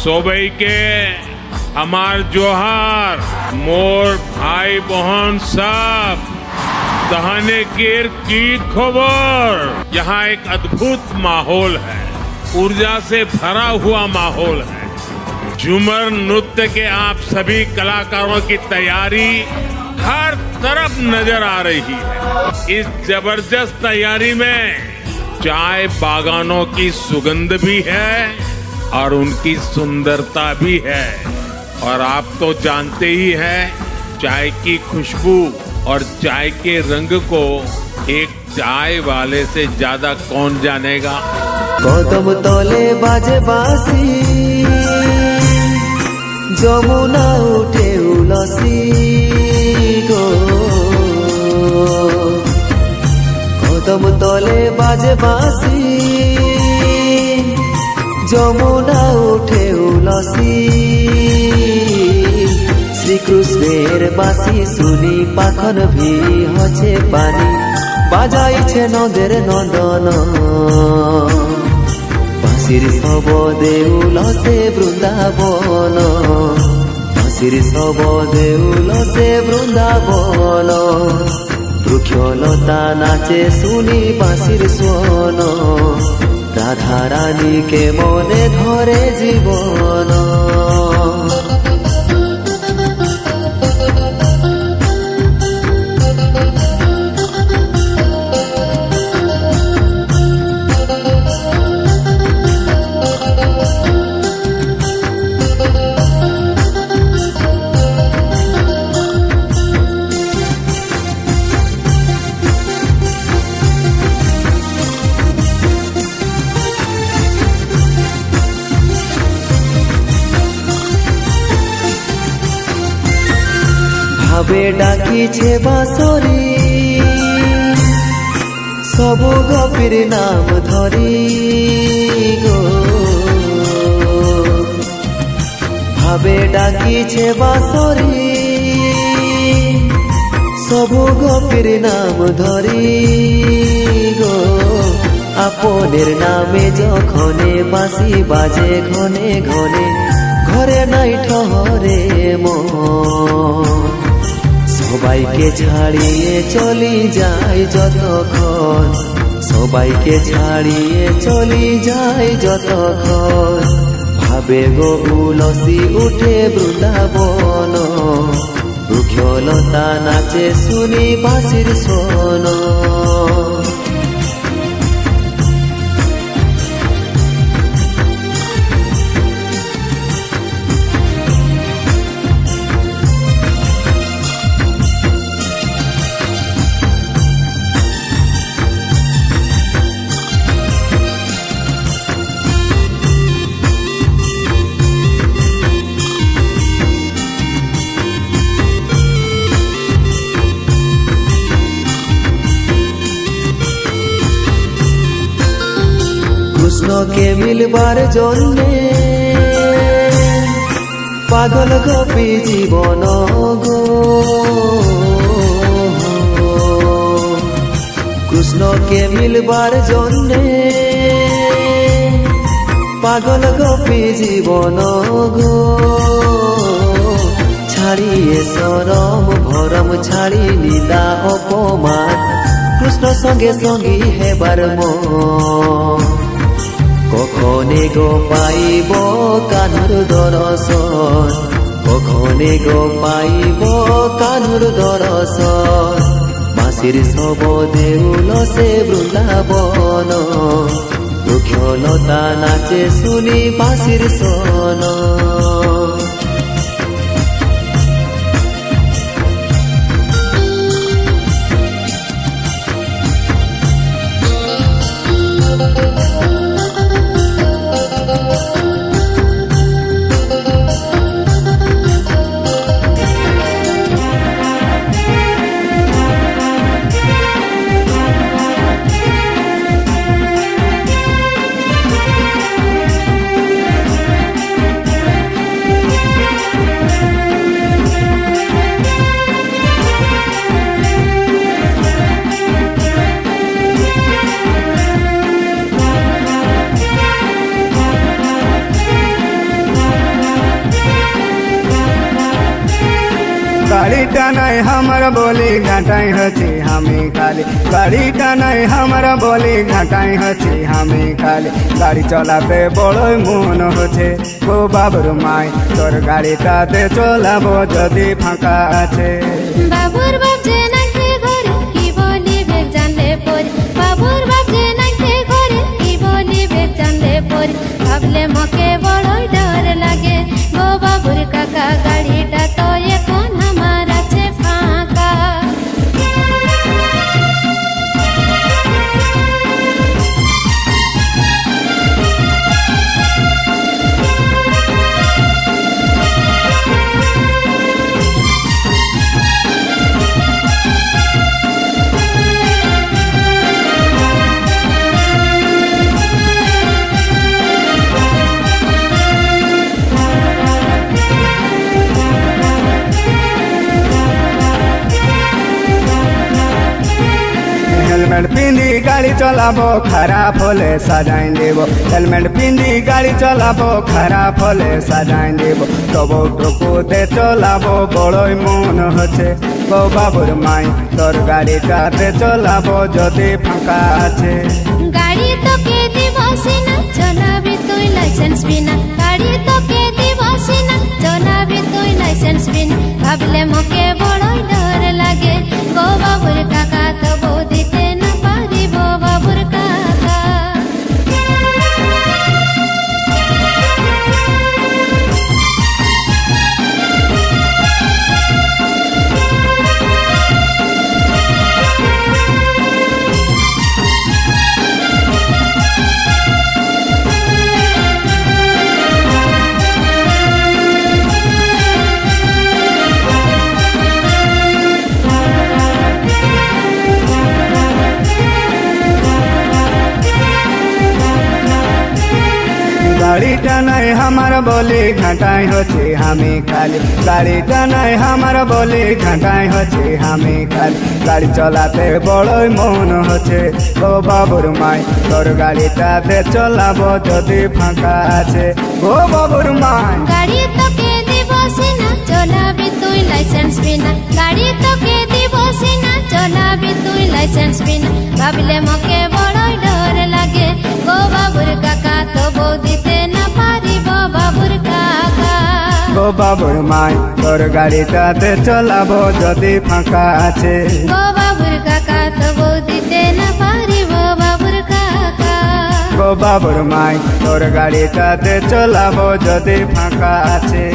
সবাই के हमार जोहार मोर भाई बहन सब दहाने केर की खबर। यहाँ एक अद्भुत माहौल है, ऊर्जा से भरा हुआ माहौल है। झूमर नृत्य के आप सभी कलाकारों की तैयारी हर तरफ नजर आ रही है। इस जबरदस्त तैयारी में चाय बागानों की सुगंध भी है और उनकी सुंदरता भी है। और आप तो जानते ही हैं, चाय की खुशबू और चाय के रंग को एक चाय वाले से ज्यादा कौन जानेगा। कदम तले बाजे बासी, जमुना उठे उलसी गो। कदम तले बाजे बासी, जमुना उठे उलसी। শ্রীকৃষ্ণের বাঁশি শুনি পাখন ভি হচ্ছে পানি, বাজাইছে নদের নন্দন। বাঁশির শবদে উলসে বৃন্দাবন, বাঁশির শবদে উলসে বৃন্দাবন। বৃক্ষলতা নাচে শুনি বাঁশির স্বন, রাধা রানীকে মনে ধরে জীবন। ভাবে ডাকিছে বাঁশরি, সবু গোপীর নাম ধরি গো। ভাবে ডাকিছে বাঁশরি, সবু গোপীর নাম ধরি গো। আপনের নামে যখনে বাঁশি বাজে ঘনে ঘনে, ঘরে নাই ঠহরে মন। সবাইকে ছাড়িয়ে চলি যাই যতক্ষণ, সবাইকে ছাড়িয়ে চলি যাই যতক্ষণ। ভাবে গো উলসি উঠে বৃন্দাবন, বৃক্ষলতা নাচে শুনি বাঁশির স্বন। কৃষ্ণকে মিলবার জন্যে পাগল গোপী জীবন গো। কৃষ্ণকে মিলবার জন্যে পাগল গোপী জীবন গো। ছাড়িয়ে সরম ভরম ছাড়ি নিন্দা অপমান, কৃষ্ণ সঙ্গে সঙ্গী হেবার মন। কখনে গো পাইব কানুর দর্শন, কখনে গো পাইব কানুর দর্শন। বাঁশির শবদে উলসে বৃন্দাবন, বৃক্ষলতা নাচে শুনি বাঁশির স্বন। গাড়িটা নাই আমার বলি ঘাটাই হচ্ছে আমি খালি গাড়িটা নাই আমার বলি ঘাটাই হচ্ছে আমি খালি গাড়ি চলাতে বড়ই মন হচ্ছে ও বাবুর মাই তোর গাড়িটাতে চলাবো যদি ফাঁকা আছে বাবুর বাপ যে নাইতে ঘরে কি বলিবে জানলে পরে বাবুর বাপ যে নাইতে ঘরে কি বলিবে জানলে পরে ভাবলে মকে বড়ই ডর লাগে গো বাবুর কাকা গাড়িটা তো এখন আমার আছে ফাঁকা हेलमेट पिंदी गाड़ी चलाबो खराब होले सजाई देबो हेलमेट पिंदी गाड़ी चलाबो खराब होले सजाई देबो तबो टुकुते चलाबो बड़ई मन हচ্ছে गो बाबुर माई तोर गाड़ीटाते चलाबो যদি ফাঁকা আছে গাড়ি তোকে দিব সিনা চলাবি তুই লাইসেন্স বিনা গাড়ি তোকে দিব সিনা চলাবি তুই লাইসেন্স বিনা ভাবলে মকে বড়ই ডর লাগে গো বাবুর কাকা তবু দিতে না পারিব বাবুর কাকা গাড়িটা নাই আমার বলি ঘাটাই হচ্ছে আমি খালি গাড়িটা নাই আমার বলি ঘাটাই হচ্ছে আমি খালি গাড়ি চলাতে বড়ই মন হচ্ছে ও বাবুর মাই তোর গাড়িটাতে চলাবো যদি ফাঁকা আছে ও বাবুর মাই গাড়ি তোকে দিব সিনা চলাবি তুই লাইসেন্স বিনা গাড়ি তোকে দিব সিনা চলাবি তুই লাইসেন্স বিনা ভাবলে মকে বড়ই ডর লাগে গো বাবুর কাকা তবু দিতে না পারিব বাবুর কাকা গো বাবুর মাই তোর গাড়িটাতে চলাবো যদি ফাঁকা আছে গো বাবুর কাকা তবু দিতে না পারিব বাবুর কাকা গো বাবুর মাই তোর গাড়িটাতে চলাবো যদি ফাঁকা আছে